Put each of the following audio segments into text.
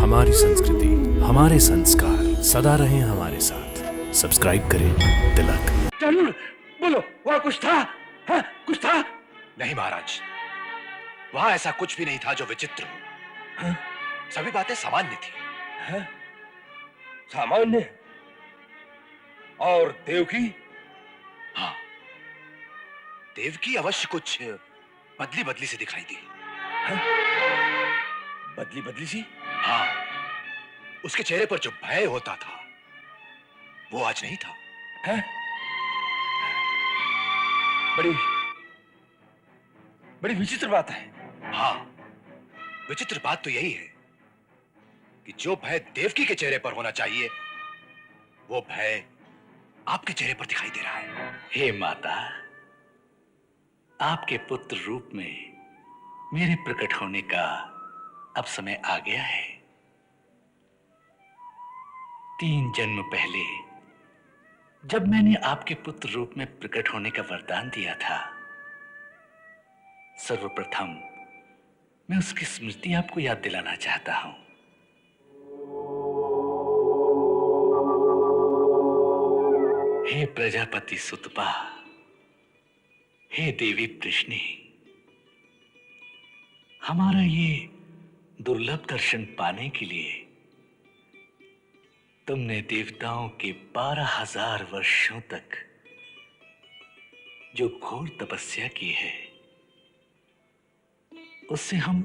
हमारी संस्कृति, हमारे संस्कार सदा रहें हमारे साथ। सब्सक्राइब करें तिलक। जरूर बोलो, वहां कुछ था? हाँ, कुछ था? नहीं महाराज, वहां ऐसा कुछ भी नहीं था जो विचित्र हो। हाँ? सभी बातें सामान्य थी। हाँ? सामान्य? और देवकी? हाँ, देवकी अवश्य कुछ बदली बदली से दिखाई दी। हाँ? बदली बदली सी? हाँ, उसके चेहरे पर जो भय होता था वो आज नहीं था। हाँ? बड़ी बड़ी विचित्र बात है। हाँ, विचित्र बात तो यही है कि जो भय देवकी के चेहरे पर होना चाहिए वो भय आपके चेहरे पर दिखाई दे रहा है। हे माता, आपके पुत्र रूप में मेरे प्रकट होने का अब समय आ गया है। 3 जन्म पहले जब मैंने आपके पुत्र रूप में प्रकट होने का वरदान दिया था, सर्वप्रथम मैं उसकी स्मृति आपको याद दिलाना चाहता हूं। हे प्रजापति सुतपा, हे देवी कृष्णी, हमारा ये दुर्लभ दर्शन पाने के लिए तुमने देवताओं के 12,000 वर्षों तक जो घोर तपस्या की है उससे हम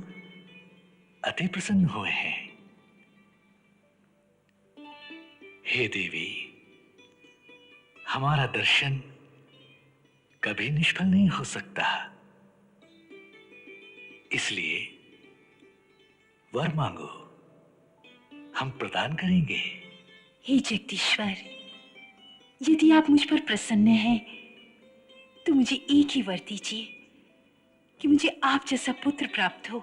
अति प्रसन्न हुए हैं। हे देवी, हमारा दर्शन कभी निष्फल नहीं हो सकता, इसलिए वर मांगो, हम प्रदान करेंगे। हे जगदीश्वर, यदि आप मुझ पर प्रसन्न हैं तो मुझे एक ही वर दीजिए कि मुझे आप जैसा पुत्र प्राप्त हो।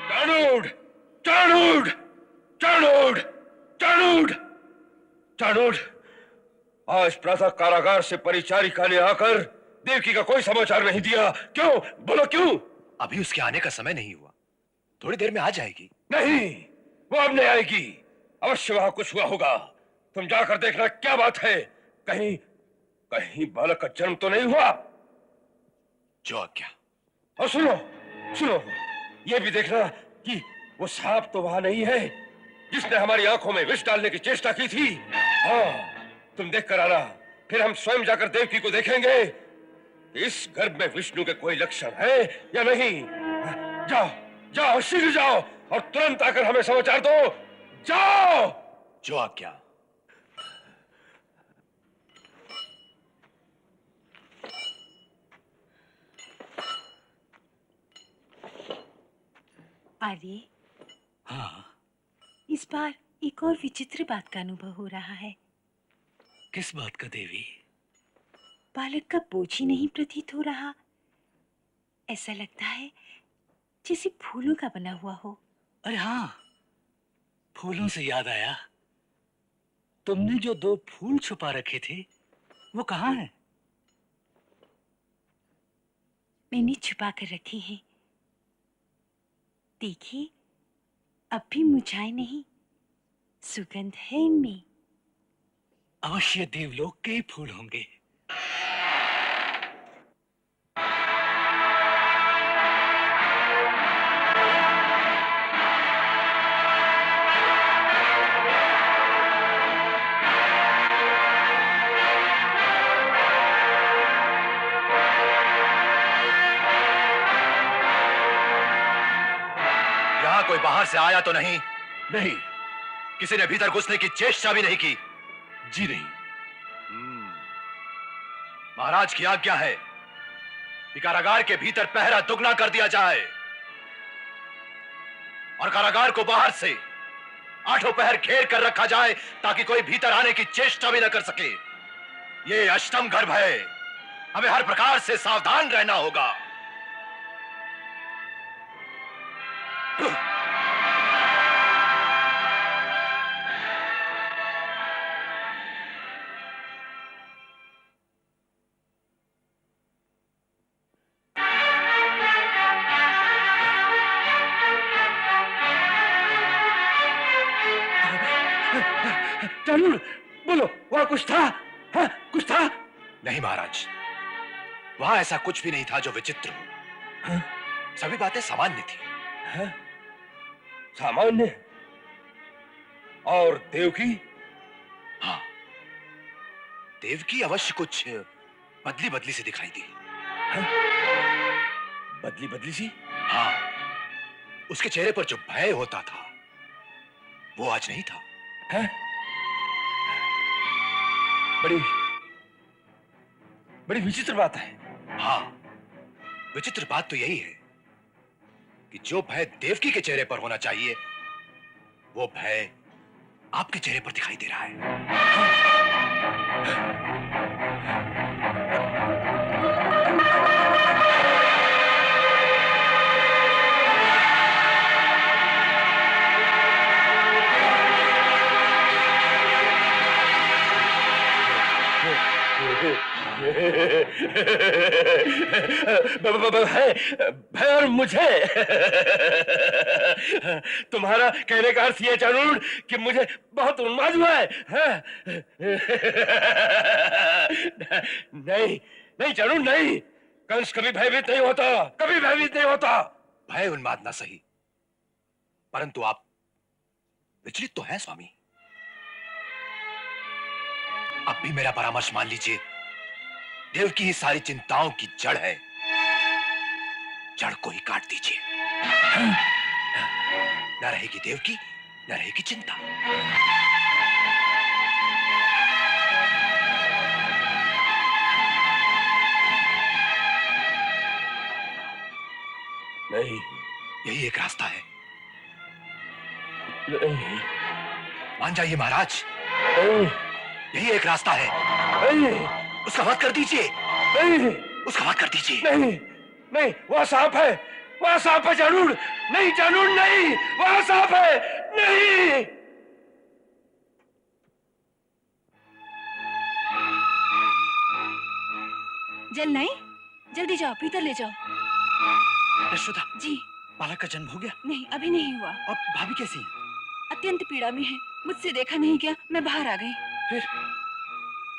चाणूर! चाणूर! चाणूर! चाणूर! चाणूर! आज प्रातः कारागार से परिचारिका ने आकर देवकी का कोई समाचार नहीं दिया। क्यों? बोलो क्यों? अभी उसके आने का समय नहीं हुआ, थोड़ी देर में आ जाएगी। नहीं, वो अब नहीं आएगी। अवश्य वहां कुछ हुआ होगा। तुम जाकर देखना क्या बात है। कहीं कहीं बालक का जन्म तो नहीं हुआ? जो आज्ञा। और सुनो सुनो, ये भी देखना कि वो सांप तो वहां नहीं है जिसने हमारी आंखों में विष डालने की चेष्टा की थी। हाँ, तुम देख कर आना, फिर हम स्वयं जाकर देवकी को देखेंगे कि इस गर्भ में विष्णु के कोई लक्षण है या नहीं। जाओ जाओ, शीघ्र जाओ और तुरंत आकर हमें समाचार दो। जाओ। जो आज्ञा। आर्य, हाँ, इस बार एक और विचित्र बात का अनुभव हो रहा है। किस बात का देवी? बालक का बोझ ही नहीं प्रतीत हो रहा। ऐसा लगता है जैसे फूलों का बना हुआ हो। अरे हाँ, फूलों से याद आया, तुमने जो 2 फूल छुपा रखे थे वो कहाँ हैं? मैंने छुपा कर रखे हैं। देखिए, अब भी मुरझाए नहीं, सुगंध है इनमें। अवश्य देवलोक के ही फूल होंगे। यहां कोई बाहर से आया तो नहीं? नहीं। किसी ने भीतर घुसने की चेष्टा भी नहीं की? जी नहीं। महाराज की आज्ञा है कि कारागार के भीतर पहरा दुगना कर दिया जाए और कारागार को बाहर से 8 पहर घेर कर रखा जाए ताकि कोई भीतर आने की चेष्टा भी न कर सके। ये अष्टम गर्भ है, हमें हर प्रकार से सावधान रहना होगा। चाणूर, बोलो, वहां कुछ था? हाँ, कुछ था? नहीं महाराज, वहां ऐसा कुछ भी नहीं था जो विचित्र हो। हाँ? सभी बातें सामान्य थी। हाँ? सामान्य? और देवकी? हाँ, देवकी अवश्य कुछ बदली बदली से दिखाई दी। हाँ? बदली बदली सी? हाँ, उसके चेहरे पर जो भय होता था वो आज नहीं था। हाँ? बड़ी बड़ी विचित्र बात है। हाँ, विचित्र बात तो यही है कि जो भय देवकी के चेहरे पर होना चाहिए वो भय आपके चेहरे पर दिखाई दे रहा है। भय और मुझे तुम्हारा कहने का अर्थ यह चाणूर कि मुझे बहुत उन्माद हुआ है, हाँ? नहीं नहीं चाणूर, नहीं, कंस कभी भयभीत नहीं होता, कभी भयभीत नहीं होता। भय उन्माद ना सही, परंतु आप विचलित तो हैं स्वामी। अब भी मेरा परामर्श मान लीजिए, देवकी ही सारी चिंताओं की जड़ है, जड़ को ही काट दीजिए। न रहेगी देवकी, न रहेगी चिंता। नहीं, यही एक रास्ता है। नहीं, मान जाइए महाराज, नहीं, यही एक रास्ता है। नहीं, उसका वध कर दीजिए, नहीं, उसका वध कर दीजिए। नहीं, नहीं, वह सांप है, वह सांप है चाणूर, नहीं चाणूर, नहीं, वह सांप है, नहीं। जल नहीं, जल्दी जाओ, भीतर ले जाओ। यशोदा, जी बालक का जन्म हो गया? नहीं, अभी नहीं हुआ। अब भाभी कैसी है? अत्यंत पीड़ा में है, मुझसे देखा नहीं गया, मैं बाहर आ गई। फिर?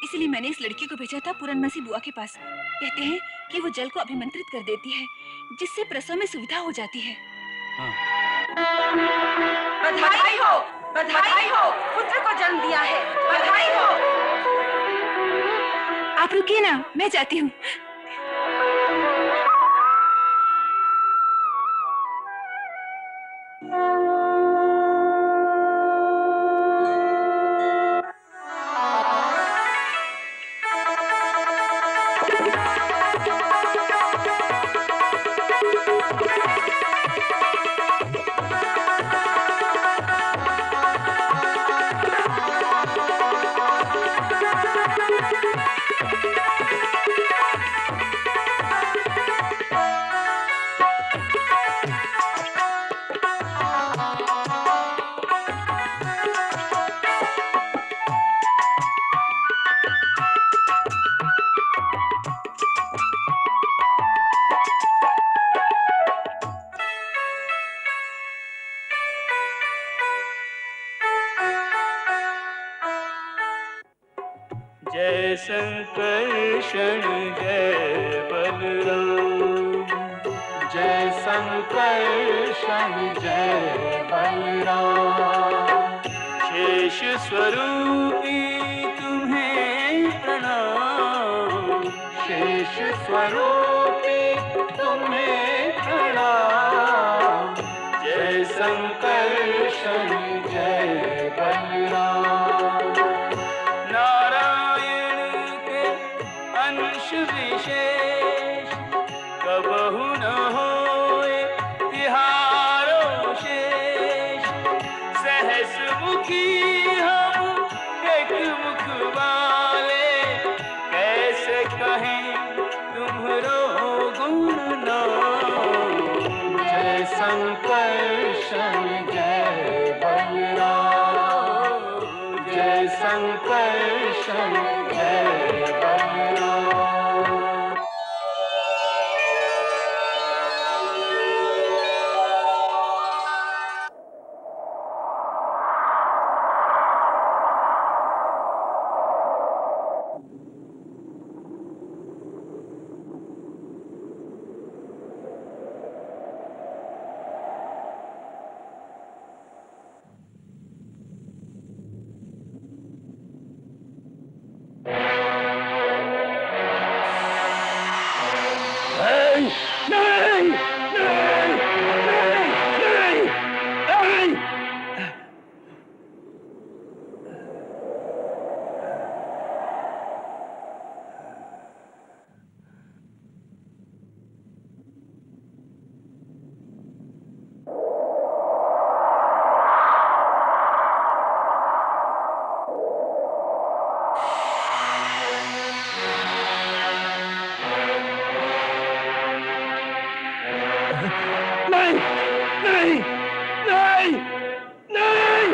इसलिए मैंने इस लड़की को भेजा था पूरनमसी बुआ के पास। कहते हैं कि वो जल को अभिमंत्रित कर देती है, जिससे प्रसव में सुविधा हो जाती है। बधाई हो, बधाई हो, पुत्र को जन्म दिया है, बधाई हो। आप रुकिए ना, मैं जाती हूँ। जय संकर्षण जय बलराम, जय संकर्षण जय बलराम। शेष स्वरूपी तुम्हें प्रणाम, शेष स्वरूपी तुम्हें प्रणाम। जय संकर्षण जय बलराम। नारायण के अंश विशेष कबहु न होए तिहारो शेष। सहस मुखी हम एक मुख वाले, कैसे कहें तुम्हरो गुण नाम। जय संकर्षण जय बलराम, जय संकर्षण जय बलराम। नहीं नहीं नहीं नहीं नहीं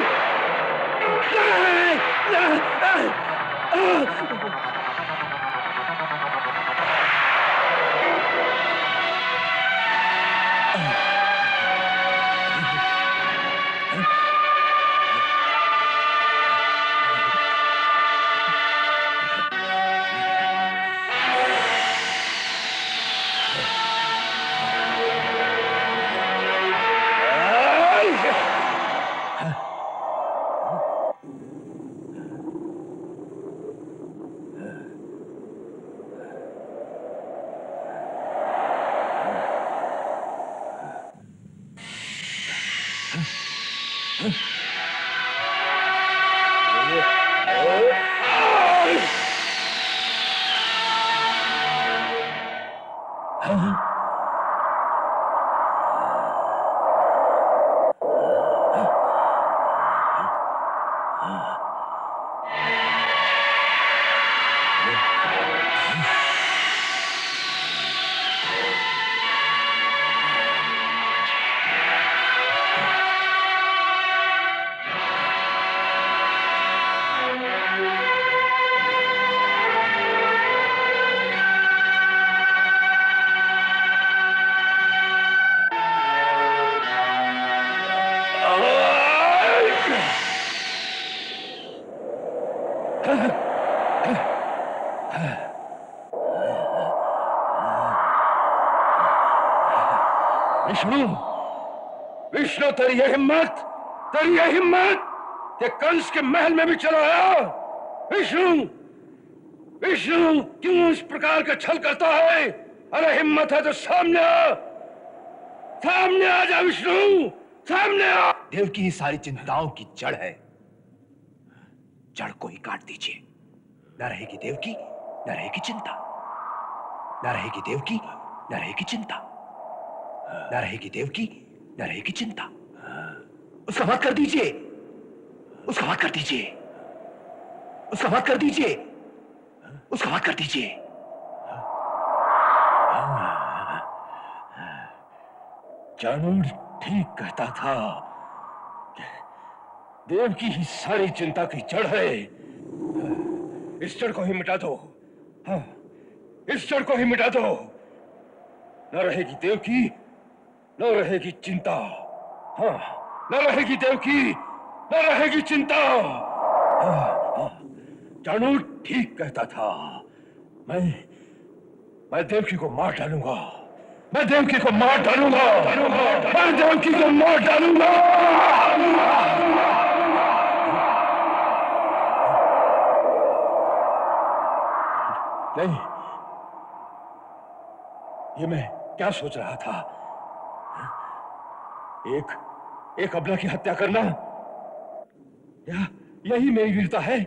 विष्णु विष्णु तेरी ये हिम्मत कि कंस के महल में भी चला आया। विष्णु विष्णु क्यों इस प्रकार का छल करता है? अरे हिम्मत है तो सामने आ जा विष्णु, सामने आ। देव की ही सारी चिंताओं की जड़ है, जड़ को ही काट दीजिए। न रहेगी देव की, न रहेगी चिंता। न रहेगी देव की, न रहेगी चिंता। न रहेगी देव की, न रहेगी चिंता। उसका वध कर दीजिए, उसका वध कर दीजिए, उसका वध कर दीजिए, उसका वध कर दीजिए। चाणूर ठीक कहता था, देव की ही सारी चिंता की जड़ है। इस जड़ को ही मिटा दो, हाँ, इस जड़ को ही मिटा दो। न रहेगी देव की, न रहेगी चिंता। हाँ, न रहेगी देव की, न रहेगी चिंता। हाँ, चाणूर ठीक कहता था। मैं देवकी को मार डालूंगा, मैं देवकी को मार डालूंगा, मैं देवकी को मार डालूंगा। नहीं, ये मैं क्या सोच रहा था? एक अबला की हत्या करना, यही मेरी वीरता है,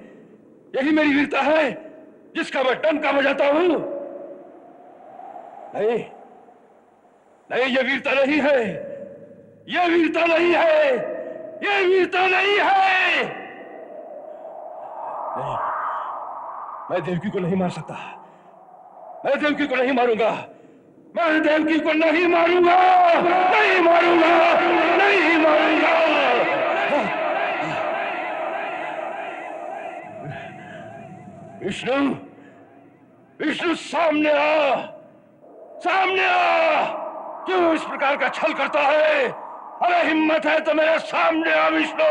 यही मेरी वीरता है जिसका मैं डंका बजाता हूं। नहीं नहीं, ये वीरता नहीं है, ये वीरता नहीं है, ये वीरता नहीं है। नहीं, मैं देवकी को नहीं मार सकता, मैं देवकी को नहीं मारूंगा, मैं देवकी को नहीं मारूंगा, नहीं मारूंगा, नहीं मारूंगा। विष्णु विष्णु सामने आ, सामने आ। क्यों इस प्रकार का छल करता है? अरे हिम्मत है तो मेरे सामने आ विष्णु।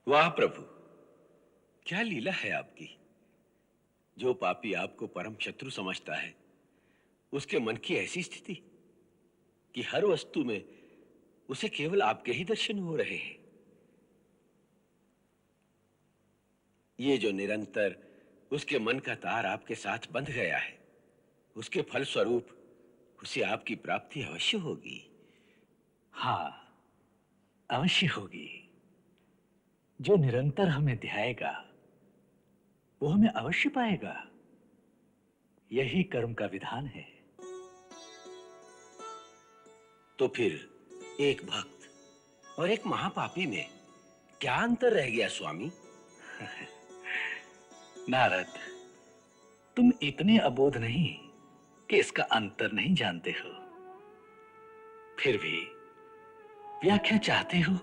वाह प्रभु, क्या लीला है आपकी। जो पापी आपको परम शत्रु समझता है, उसके मन की ऐसी स्थिति कि हर वस्तु में उसे केवल आपके ही दर्शन हो रहे हैं। ये जो निरंतर उसके मन का तार आपके साथ बंध गया है, उसके फल स्वरूप उसे आपकी प्राप्ति अवश्य होगी। हाँ, अवश्य होगी। जो निरंतर हमें ध्याएगा वो हमें अवश्य पाएगा। यही कर्म का विधान है। तो फिर एक भक्त और एक महापापी में क्या अंतर रह गया स्वामी? नारद, तुम इतने अबोध नहीं कि इसका अंतर नहीं जानते हो। फिर भी व्याख्या चाहते हो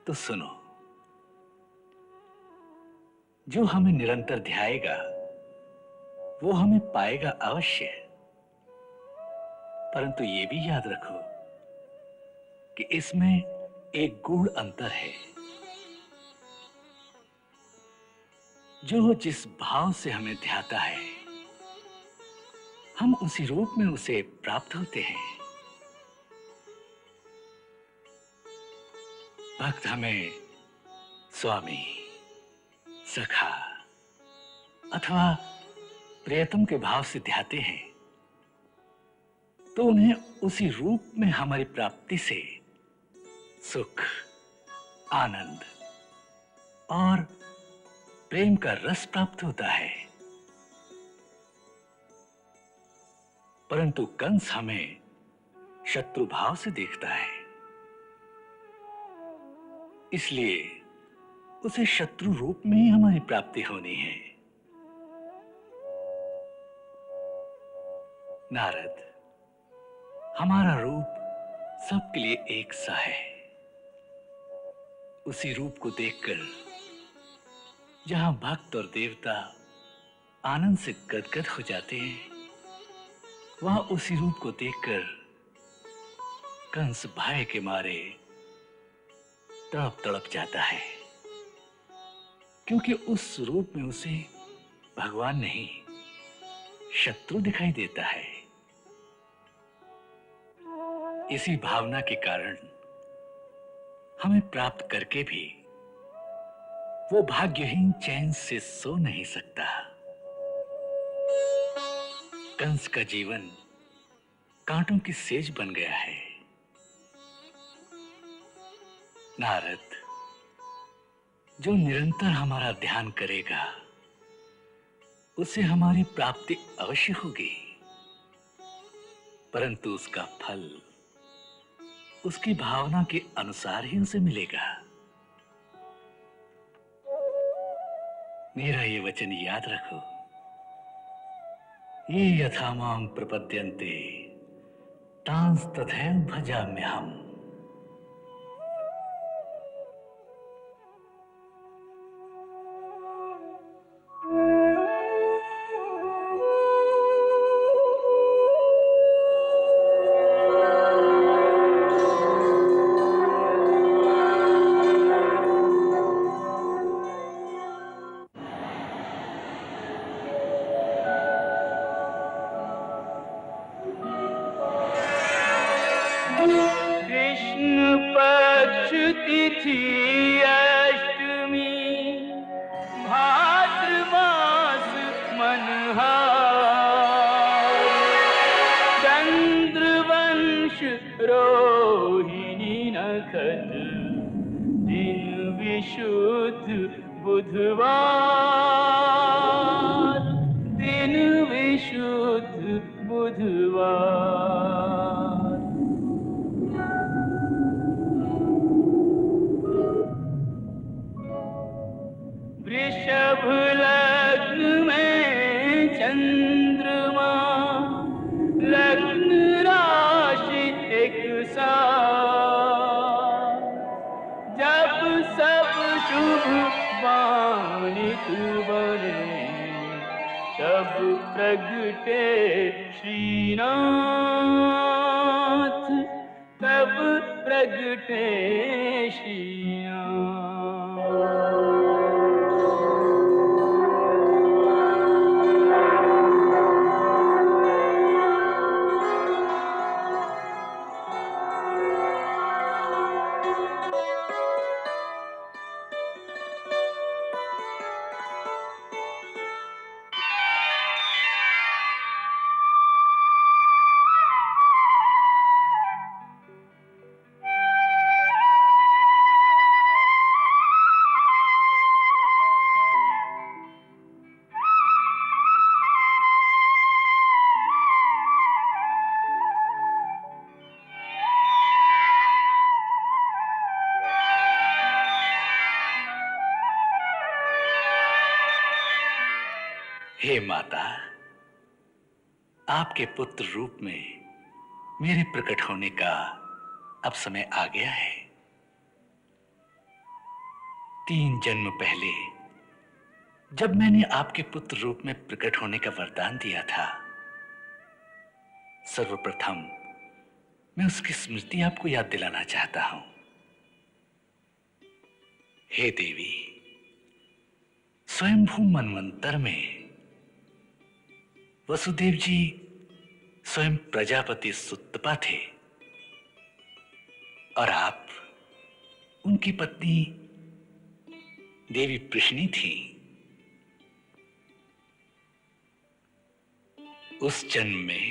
तो सुनो। जो हमें निरंतर ध्याएगा वो हमें पाएगा अवश्य, परंतु ये भी याद रखो कि इसमें एक गूढ़ अंतर है। जो जिस भाव से हमें ध्याता है, हम उसी रूप में उसे प्राप्त होते हैं। भक्त हमें स्वामी, सखा अथवा प्रियतम के भाव से ध्याते हैं तो उन्हें उसी रूप में हमारी प्राप्ति से सुख, आनंद और प्रेम का रस प्राप्त होता है। परंतु कंस हमें शत्रु भाव से देखता है, इसलिए उसे शत्रु रूप में ही हमारी प्राप्ति होनी है। नारद, हमारा रूप सबके लिए एक सा है। उसी रूप को देखकर जहां भक्त और देवता आनंद से गदगद हो जाते हैं, वहां उसी रूप को देखकर कंस भय के मारे तड़प तड़प जाता है, क्योंकि उस रूप में उसे भगवान नहीं शत्रु दिखाई देता है। इसी भावना के कारण हमें प्राप्त करके भी वो भाग्यहीन चैन से सो नहीं सकता। कंस का जीवन कांटों की सेज बन गया है। नारद, जो निरंतर हमारा ध्यान करेगा उसे हमारी प्राप्ति अवश्य होगी, परंतु उसका फल उसकी भावना के अनुसार ही उसे मिलेगा। मेरा ये वचन याद रखो। ये यथा मां प्रपद्यन्ते तांस तथैव भजाम्यहम्। कृष्ण पक्ष तिथि अष्टमी, भाद्र मास मनहार, चंद्रवंश रोहिणी नखत, दिन विशुद्ध बुधवार, दिन विशुद्ध बुधवार। प्रगटे श्रीनाथ, तब प्रगटे श्रीनाथ। हे माता, आपके पुत्र रूप में मेरे प्रकट होने का अब समय आ गया है। 3 जन्म पहले जब मैंने आपके पुत्र रूप में प्रकट होने का वरदान दिया था, सर्वप्रथम मैं उसकी स्मृति आपको याद दिलाना चाहता हूं। हे देवी, स्वयंभू मनवंतर में वसुदेव जी स्वयं प्रजापति सुतपा थे और आप उनकी पत्नी देवी प्रश्नी थी। उस जन्म में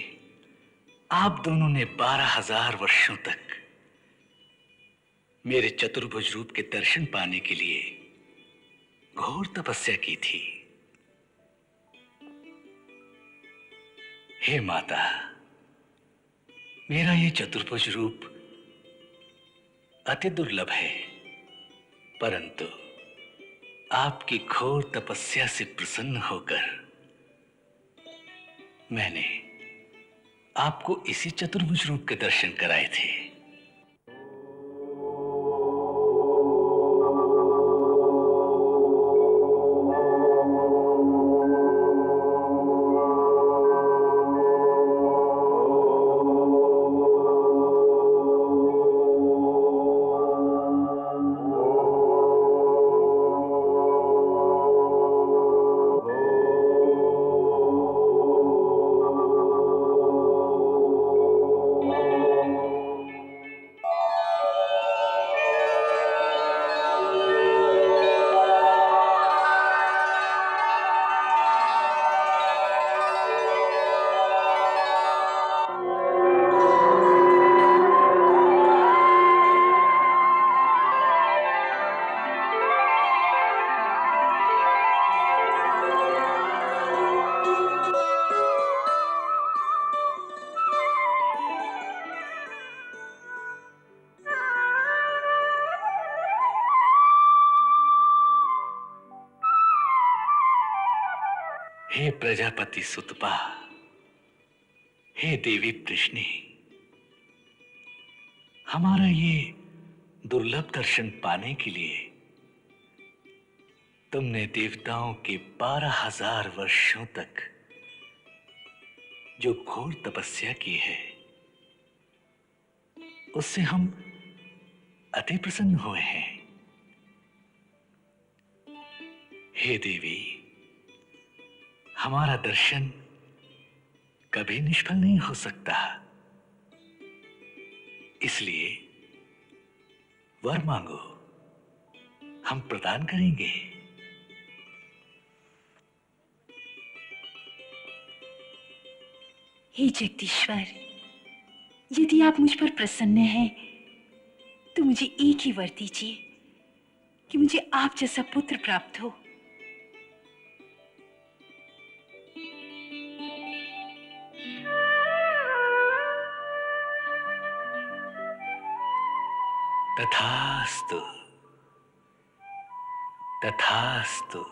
आप दोनों ने 12,000 वर्षों तक मेरे चतुर्भुज रूप के दर्शन पाने के लिए घोर तपस्या की थी। हे माता, मेरा ये चतुर्भुज रूप अति दुर्लभ है, परंतु आपकी घोर तपस्या से प्रसन्न होकर मैंने आपको इसी चतुर्भुज रूप के दर्शन कराए थे। हे प्रजापति सुतपा, हे देवी प्रश्नी, हमारा ये दुर्लभ दर्शन पाने के लिए तुमने देवताओं के 12,000 वर्षों तक जो घोर तपस्या की है, उससे हम अति प्रसन्न हुए हैं। हे देवी, हमारा दर्शन कभी निष्फल नहीं हो सकता, इसलिए वर मांगो, हम प्रदान करेंगे। हे जगदीश्वर, यदि आप मुझ पर प्रसन्न हैं तो मुझे एक ही वर दीजिए कि मुझे आप जैसा पुत्र प्राप्त हो। तथास्तु, तथास्तु,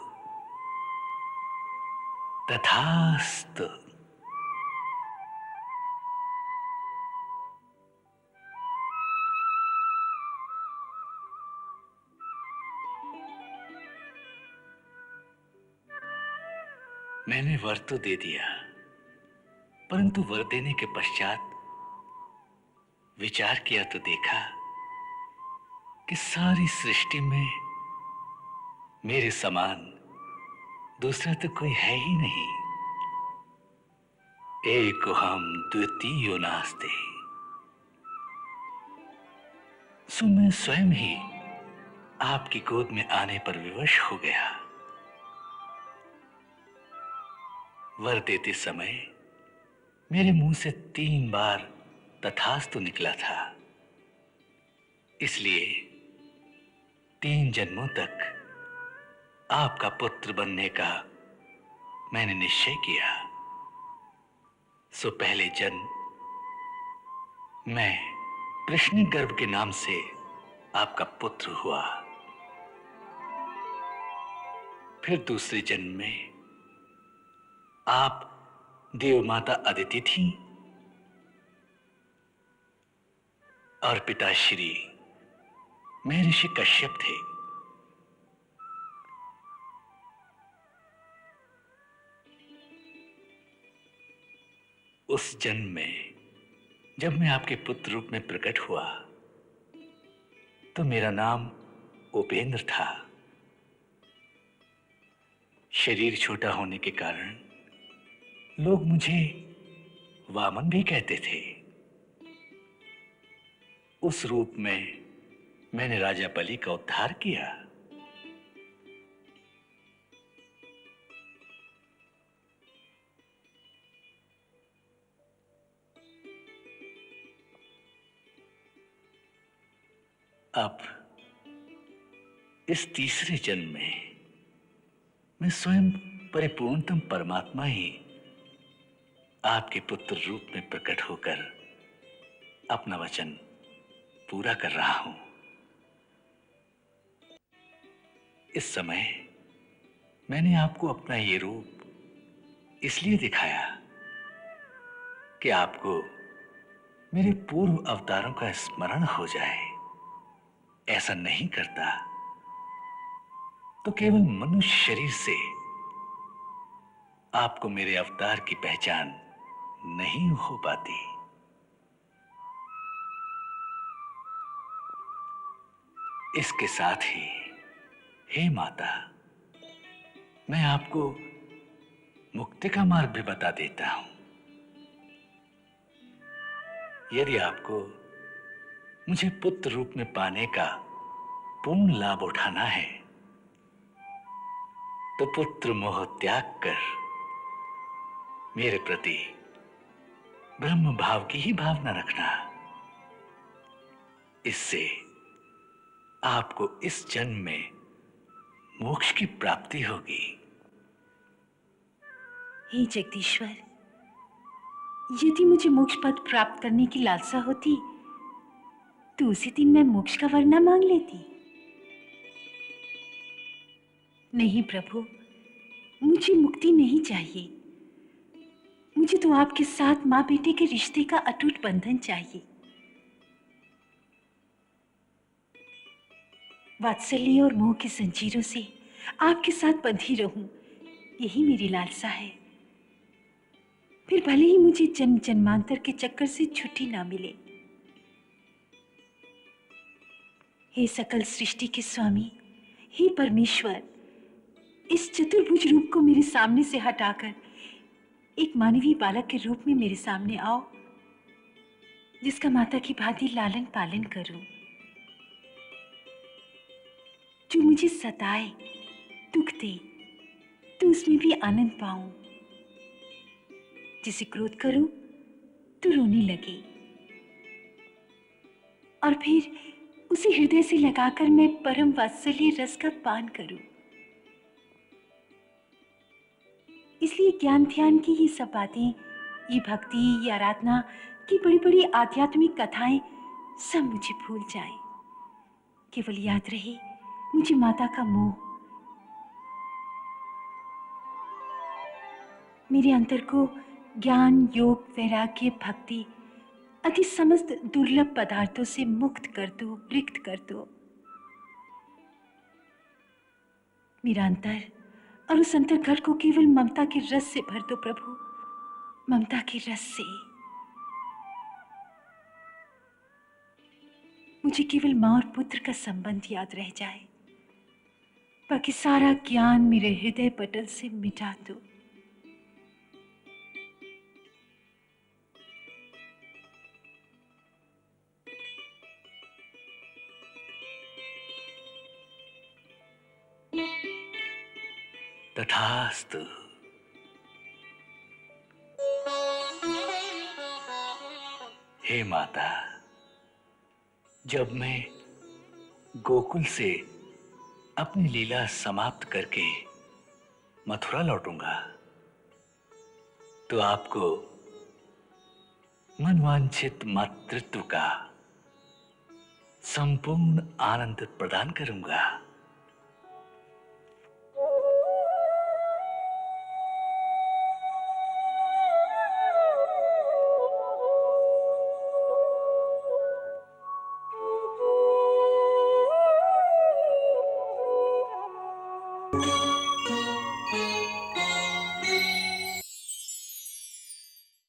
तथास्तु। मैंने वर तो दे दिया, परंतु वर देने के पश्चात विचार किया तो देखा कि सारी सृष्टि में मेरे समान दूसरा तो कोई है ही नहीं। एकोहम द्वितीयो नास्ते। सो मैं स्वयं ही आपकी गोद में आने पर विवश हो गया। वर देते समय मेरे मुंह से 3 बार तथास्तु निकला था, इसलिए 3 जन्मों तक आपका पुत्र बनने का मैंने निश्चय किया। सो पहले जन्म मैं कृष्ण गर्भ के नाम से आपका पुत्र हुआ। फिर दूसरे जन्म में आप देव माता अदिति थी और पिताश्री महर्षि कश्यप थे। उस जन्म में जब मैं आपके पुत्र रूप में प्रकट हुआ तो मेरा नाम उपेंद्र था। शरीर छोटा होने के कारण लोग मुझे वामन भी कहते थे। उस रूप में मैंने राजा बलि का उद्धार किया। अब इस तीसरे जन्म में मैं स्वयं परिपूर्णतम परमात्मा ही आपके पुत्र रूप में प्रकट होकर अपना वचन पूरा कर रहा हूं। इस समय मैंने आपको अपना ये रूप इसलिए दिखाया कि आपको मेरे पूर्व अवतारों का स्मरण हो जाए। ऐसा नहीं करता तो केवल मनुष्य शरीर से आपको मेरे अवतार की पहचान नहीं हो पाती। इसके साथ ही हे माता, मैं आपको मुक्ति का मार्ग भी बता देता हूं। यदि आपको मुझे पुत्र रूप में पाने का पूर्ण लाभ उठाना है तो पुत्र मोह त्याग कर मेरे प्रति ब्रह्म भाव की ही भावना रखना। इससे आपको इस जन्म में मोक्ष की प्राप्ति होगी। हे जगदीश्वर, यदि मुझे मोक्ष पद प्राप्त करने की लालसा होती तो उसी दिन मैं मोक्ष का वर न मांग लेती। नहीं प्रभु, मुझे मुक्ति नहीं चाहिए। मुझे तो आपके साथ मां बेटे के रिश्ते का अटूट बंधन चाहिए। वात्सल्य और मोह की जंजीरों से आपके साथ बंधी रहूं, यही मेरी लालसा है। फिर भले ही मुझे जन्म जन्मांतर के चक्कर से छुट्टी ना मिले। हे सकल सृष्टि के स्वामी, हे परमेश्वर, इस चतुर्भुज रूप को मेरे सामने से हटाकर एक मानवीय बालक के रूप में मेरे सामने आओ, जिसका माता की भांति लालन पालन करूं, जो मुझे सताए, दुख दे तो उसमें भी आनंद पाऊं, जिसे क्रोध करूं तो रोने लगे और फिर उसे हृदय से लगाकर मैं परम वात्सल्य रस का पान करूं। इसलिए ज्ञान ध्यान की ये सब बातें, ये भक्ति, ये आराधना की बड़ी बड़ी आध्यात्मिक कथाएं सब मुझे भूल जाएं। केवल याद रहे मुझे माता का मोह। मेरे अंतर को ज्ञान, योग, वैराग्य, भक्ति आदि समस्त दुर्लभ पदार्थों से मुक्त कर दो, रिक्त कर दो। मेरा अंतर और उस अंतर्घट को केवल ममता के रस से भर दो प्रभु। ममता के रस से मुझे केवल माँ और पुत्र का संबंध याद रह जाए, बाकी सारा ज्ञान मेरे हृदय पटल से मिटा दो। तथास्तु। हे माता, जब मैं गोकुल से अपनी लीला समाप्त करके मथुरा लौटूंगा तो आपको मनवांछित मातृत्व का संपूर्ण आनंद प्रदान करूंगा।